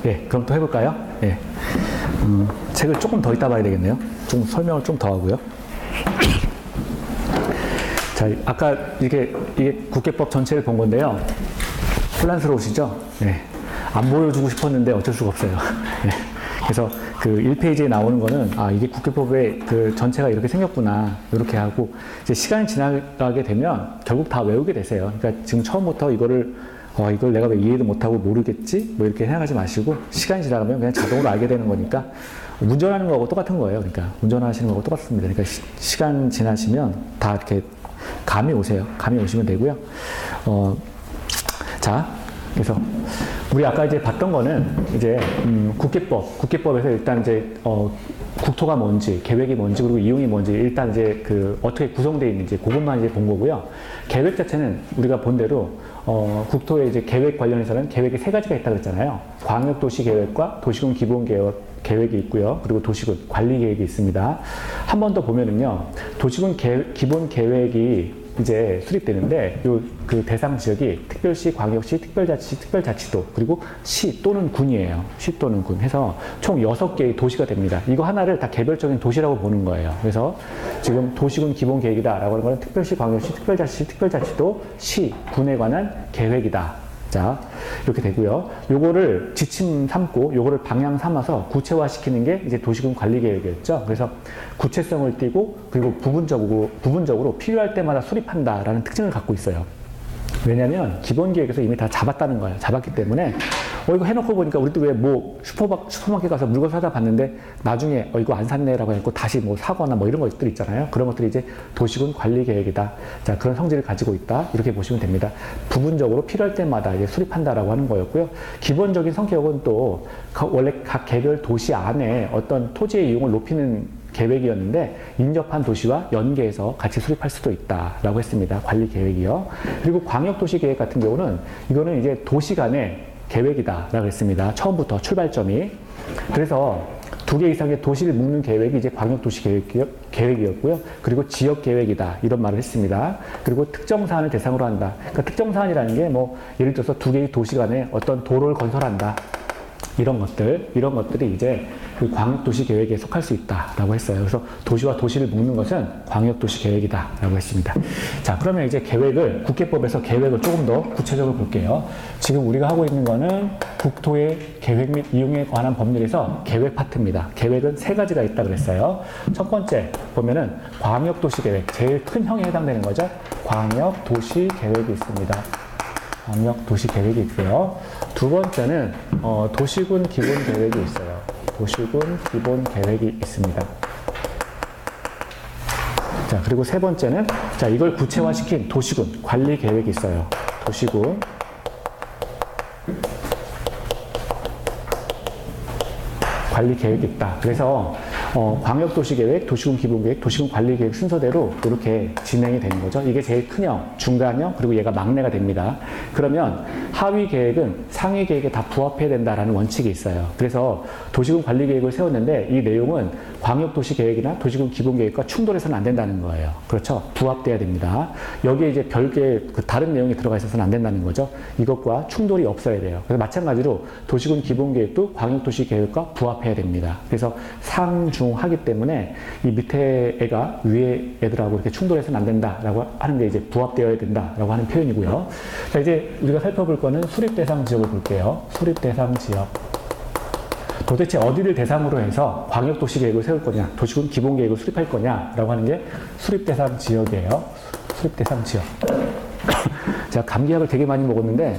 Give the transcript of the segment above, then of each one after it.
예, 그럼 또 해볼까요? 예. 책을 조금 더 이따 봐야 되겠네요. 좀 설명을 좀 더 하고요. 자, 아까 이게 국회법 전체를 본 건데요. 혼란스러우시죠? 예. 안 보여주고 싶었는데 어쩔 수가 없어요. 예. 그래서 그 1페이지에 나오는 거는, 아, 이게 국회법의 그 전체가 이렇게 생겼구나. 이렇게 하고, 이제 시간이 지나가게 되면 결국 다 외우게 되세요. 그러니까 지금 처음부터 이걸 내가 왜 이해도 못하고 모르겠지? 뭐 이렇게 생각하지 마시고, 시간이 지나가면 그냥 자동으로 알게 되는 거니까, 운전하는 거하고 똑같은 거예요. 그러니까, 운전하시는 거하고 똑같습니다. 그러니까 시간 지나시면 다 이렇게 감이 오세요. 감이 오시면 되고요. 자, 그래서 우리 아까 이제 봤던 거는 이제 국회법에서 일단 이제 국토가 뭔지, 계획이 뭔지, 그리고 이용이 뭔지, 일단 이제 그 어떻게 구성되어 있는지 그것만 이제 본 거고요. 계획 자체는 우리가 본 대로 국토의 이제 계획 관련해서는 계획이 세 가지가 있다고 했잖아요. 광역도시 계획과 도시군 기본 계획이 있고요. 그리고 도시군 관리 계획이 있습니다. 한 번 더 보면은요, 도시군 기본 계획이 이제 수립되는데, 그 대상 지역이 특별시, 광역시, 특별자치, 특별자치도, 그리고 시 또는 군이에요. 시 또는 군 해서 총 6개의 도시가 됩니다. 이거 하나를 다 개별적인 도시라고 보는 거예요. 그래서 지금 도시군 기본 계획이다라고 하는 거는 특별시, 광역시, 특별자치, 특별자치도, 시, 군에 관한 계획이다. 자, 이렇게 되고요. 요거를 지침 삼고 요거를 방향 삼아서 구체화시키는 게 이제 도시군 관리 계획이었죠. 그래서 구체성을 띠고, 그리고 부분적으로 필요할 때마다 수립한다라는 특징을 갖고 있어요. 왜냐면 기본 계획에서 이미 다 잡았다는 거예요. 잡았기 때문에 이거 해놓고 보니까 우리도 왜 뭐 슈퍼마켓 가서 물건 사다 봤는데 나중에 이거 안 샀네라고 해놓고 다시 뭐 사거나 뭐 이런 것들 있잖아요. 그런 것들이 이제 도시군 관리 계획이다. 자, 그런 성질을 가지고 있다. 이렇게 보시면 됩니다. 부분적으로 필요할 때마다 이제 수립한다라고 하는 거였고요. 기본적인 성격은 또 원래 각 개별 도시 안에 어떤 토지의 이용을 높이는 계획이었는데 인접한 도시와 연계해서 같이 수립할 수도 있다라고 했습니다. 관리 계획이요. 그리고 광역도시 계획 같은 경우는 이거는 이제 도시 간의 계획이다라고 했습니다. 처음부터 출발점이. 그래서 2개 이상의 도시를 묶는 계획이 이제 광역도시 계획이었고요. 그리고 지역 계획이다. 이런 말을 했습니다. 그리고 특정 사안을 대상으로 한다. 그러니까 특정 사안이라는 게 뭐 예를 들어서 2개의 도시 간에 어떤 도로를 건설한다. 이런 것들이 이제 그 광역도시 계획에 속할 수 있다라고 했어요. 그래서 도시와 도시를 묶는 것은 광역도시 계획이다라고 했습니다. 자, 그러면 이제 국회법에서 계획을 조금 더 구체적으로 볼게요. 지금 우리가 하고 있는 거는 국토의 계획 및 이용에 관한 법률에서 계획 파트입니다. 계획은 3가지가 있다고 그랬어요. 첫 번째 보면은 광역도시 계획, 제일 큰 형에 해당되는 거죠. 광역도시 계획이 있습니다. 광역도시 계획이 있고요. 두 번째는 도시군 기본 계획이 있어요. 도시군 기본 계획이 있습니다. 자, 그리고 세 번째는 자, 이걸 구체화시킨 도시군 관리 계획이 있어요. 도시군 관리 계획이 있다. 그래서 광역도시계획, 도시군 기본계획, 도시군 관리계획 순서대로 이렇게 진행이 되는 거죠. 이게 제일 큰 형, 중간형, 그리고 얘가 막내가 됩니다. 그러면 하위 계획은 상위 계획에 다 부합해야 된다라는 원칙이 있어요. 그래서 도시군 관리계획을 세웠는데 이 내용은 광역도시계획이나 도시군 기본계획과 충돌해서는 안 된다는 거예요. 그렇죠? 부합돼야 됩니다. 여기에 이제 별개의 다른 내용이 들어가 있어서는 안 된다는 거죠. 이것과 충돌이 없어야 돼요. 그래서 마찬가지로 도시군 기본계획도 광역도시계획과 부합해야 됩니다. 그래서 상중하기 때문에 이 밑에 애가 위에 애들하고 이렇게 충돌해서는 안 된다라고 하는 게 이제 부합되어야 된다라고 하는 표현이고요. 자, 이제 우리가 살펴볼 거는 수립대상 지역을 볼게요. 수립대상 지역. 도대체 어디를 대상으로 해서 광역도시계획을 세울 거냐, 도시군 기본계획을 수립할 거냐라고 하는 게 수립대상 지역이에요. 수립대상 지역. 제가 감기약을 되게 많이 먹었는데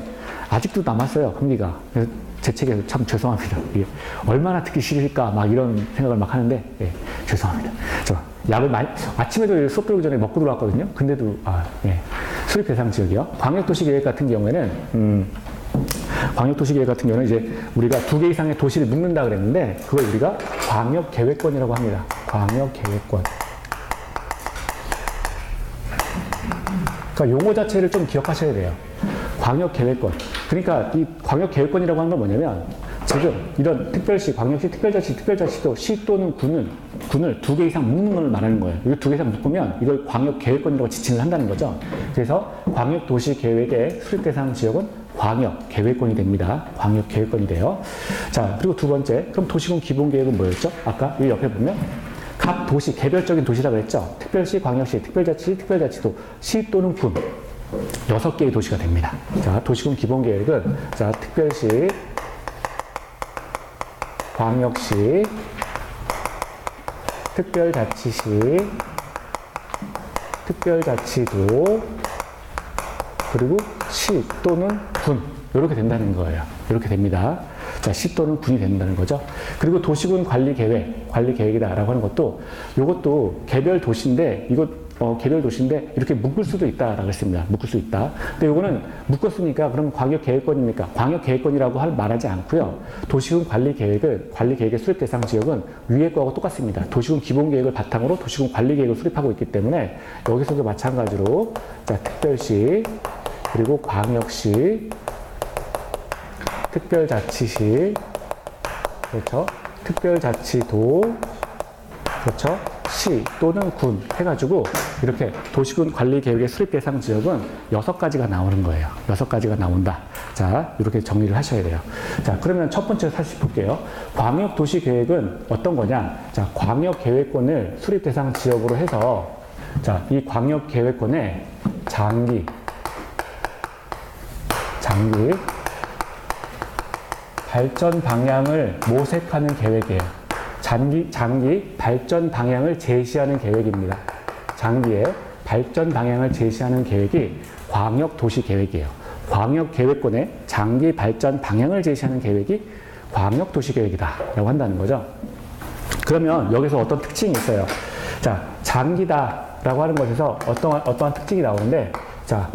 아직도 남았어요, 감기가. 그래서 제 책에서 참 죄송합니다. 이게 얼마나 듣기 싫을까 막 이런 생각을 막 하는데, 예, 죄송합니다. 저 약을 아침에도 수업 들어오기 전에 먹고 들어왔거든요. 근데도 예. 수립대상 지역이요. 광역도시계획 같은 경우에는 광역도시계획 같은 경우는 이제 우리가 2개 이상의 도시를 묶는다 그랬는데 그걸 우리가 광역계획권이라고 합니다. 광역계획권. 그러니까 용어 자체를 좀 기억하셔야 돼요. 광역계획권. 그러니까 이 광역계획권이라고 하는 건 뭐냐면 지금 이런 특별시, 광역시, 특별자치, 특별자치도 시 또는 군을 2개 이상 묶는 걸 말하는 거예요. 이거 2개 이상 묶으면 이걸 광역계획권이라고 지칭을 한다는 거죠. 그래서 광역도시계획의 수립대상 지역은 광역 계획권이 됩니다. 광역 계획권이 돼요. 자, 그리고 두 번째, 그럼 도시군 기본 계획은 뭐였죠? 아까 이 옆에 보면 각 도시, 개별적인 도시라고 했죠. 특별시, 광역시, 특별자치, 특별자치도, 시 또는 군 6개의 도시가 됩니다. 자, 도시군 기본 계획은 자, 특별시, 광역시, 특별자치시, 특별자치도, 그리고 시 또는 군 이렇게 된다는 거예요. 이렇게 됩니다. 자, 시 또는 군이 된다는 거죠. 그리고 도시군 관리 계획이다라고 하는 것도 이것도 개별 도시인데 개별 도시인데 이렇게 묶을 수도 있다라고 했습니다. 묶을 수 있다. 근데 이거는 묶었으니까 그럼 광역 계획권입니까? 광역 계획권이라고 말하지 않고요. 도시군 관리 계획의 수립 대상 지역은 위에 거하고 똑같습니다. 도시군 기본 계획을 바탕으로 도시군 관리 계획을 수립하고 있기 때문에 여기서도 마찬가지로 자, 특별시 그리고 광역시 특별자치시 그렇죠? 특별자치도 그렇죠? 시 또는 군 해가지고 이렇게 도시군 관리 계획의 수립 대상 지역은 6가지가 나오는 거예요. 6가지가 나온다. 자, 이렇게 정리를 하셔야 돼요. 자, 그러면 첫 번째 다시 볼게요. 광역 도시 계획은 어떤 거냐? 자, 광역 계획권을 수립 대상 지역으로 해서 자, 이 광역 계획권의 장기 발전 방향을 모색하는 계획이에요. 장기 발전 방향을 제시하는 계획입니다. 장기의 발전 방향을 제시하는 계획이 광역 도시 계획이에요. 광역 계획권의 장기 발전 방향을 제시하는 계획이 광역 도시 계획이다라고 한다는 거죠. 그러면 여기서 어떤 특징이 있어요. 자, 장기다라고 하는 것에서 어떠한 특징이 나오는데, 자,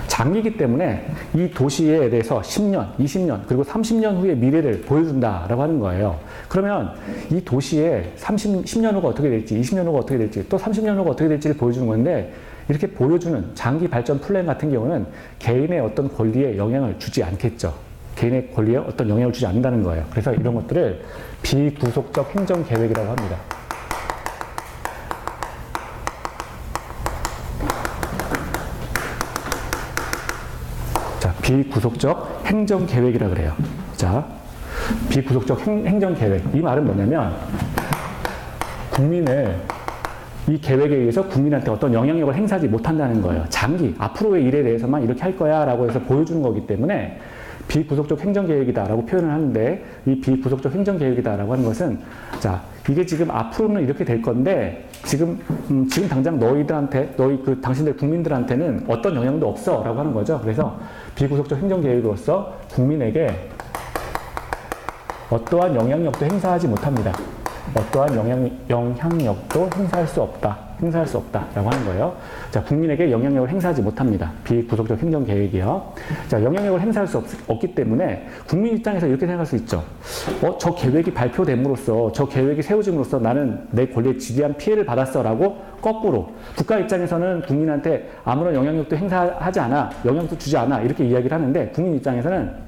장기이기 때문에 이 도시에 대해서 10년, 20년, 그리고 30년 후의 미래를 보여준다라고 하는 거예요. 그러면 이 도시에 10년 후가 어떻게 될지, 20년 후가 어떻게 될지, 또 30년 후가 어떻게 될지를 보여주는 건데, 이렇게 보여주는 장기 발전 플랜 같은 경우는 개인의 어떤 권리에 영향을 주지 않겠죠. 개인의 권리에 어떤 영향을 주지 않는다는 거예요. 그래서 이런 것들을 비구속적 행정계획이라고 합니다. 비구속적 행정계획이라 그래요. 자, 비구속적 행정계획. 이 말은 뭐냐면, 이 계획에 의해서 국민한테 어떤 영향력을 행사하지 못한다는 거예요. 장기, 앞으로의 일에 대해서만 이렇게 할 거야 라고 해서 보여주는 거기 때문에 비구속적 행정계획이다라고 표현을 하는데, 이 비구속적 행정계획이다라고 하는 것은, 자, 이게 지금 앞으로는 이렇게 될 건데, 지금 당장 당신들 국민들한테는 어떤 영향도 없어 라고 하는 거죠. 그래서 비구속적 행정계획으로서 국민에게 어떠한 영향력도 행사하지 못합니다. 어떠한 영향력도 행사할 수 없다라고 하는 거예요. 자, 국민에게 영향력을 행사하지 못합니다. 비구속적 행정계획이요. 자, 영향력을 행사할 수 없기 때문에 국민 입장에서 이렇게 생각할 수 있죠. 저 계획이 발표됨으로써, 저 계획이 세워짐으로써 나는 내 권리에 지대한 피해를 받았어라고 거꾸로 국가 입장에서는 국민한테 아무런 영향력도 행사하지 않아, 영향도 주지 않아 이렇게 이야기를 하는데, 국민 입장에서는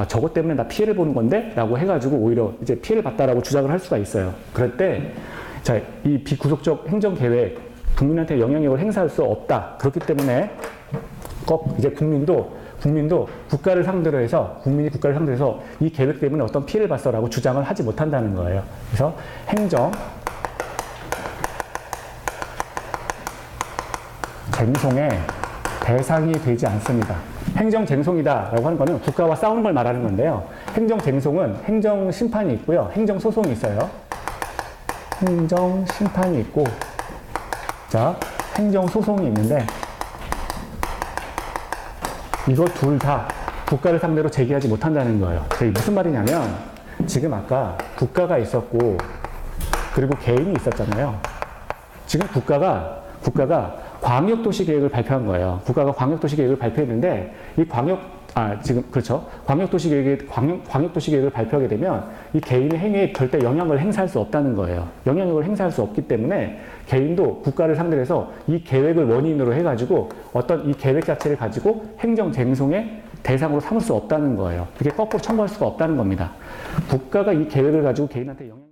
저것 때문에 나 피해를 보는 건데? 라고 해가지고 오히려 이제 피해를 봤다라고 주장을 할 수가 있어요. 그럴 때, 자, 이 비구속적 행정계획, 국민한테 영향력을 행사할 수 없다. 그렇기 때문에 이제 국민도 국민이 국가를 상대로 해서 이 계획 때문에 어떤 피해를 봤어라고 주장을 하지 못한다는 거예요. 그래서 쟁송의 대상이 되지 않습니다. 행정쟁송이다라고 하는 거는 국가와 싸우는 걸 말하는 건데요. 행정쟁송은 행정심판이 있고요. 행정소송이 있어요. 행정심판이 있고, 자, 행정소송이 있는데, 이거 둘 다 국가를 상대로 제기하지 못한다는 거예요. 이게 무슨 말이냐면, 지금 아까 국가가 있었고, 그리고 개인이 있었잖아요. 지금 국가가 광역도시 계획을 발표한 거예요. 국가가 광역도시 계획을 발표했는데, 광역도시 계획을 발표하게 되면 이 개인의 행위에 절대 영향을 행사할 수 없다는 거예요. 영향력을 행사할 수 없기 때문에 개인도 국가를 상대로 해서 이 계획을 원인으로 해가지고 어떤 이 계획 자체를 가지고 행정쟁송의 대상으로 삼을 수 없다는 거예요. 이렇게 거꾸로 청구할 수가 없다는 겁니다. 국가가 이 계획을 가지고 개인한테 영향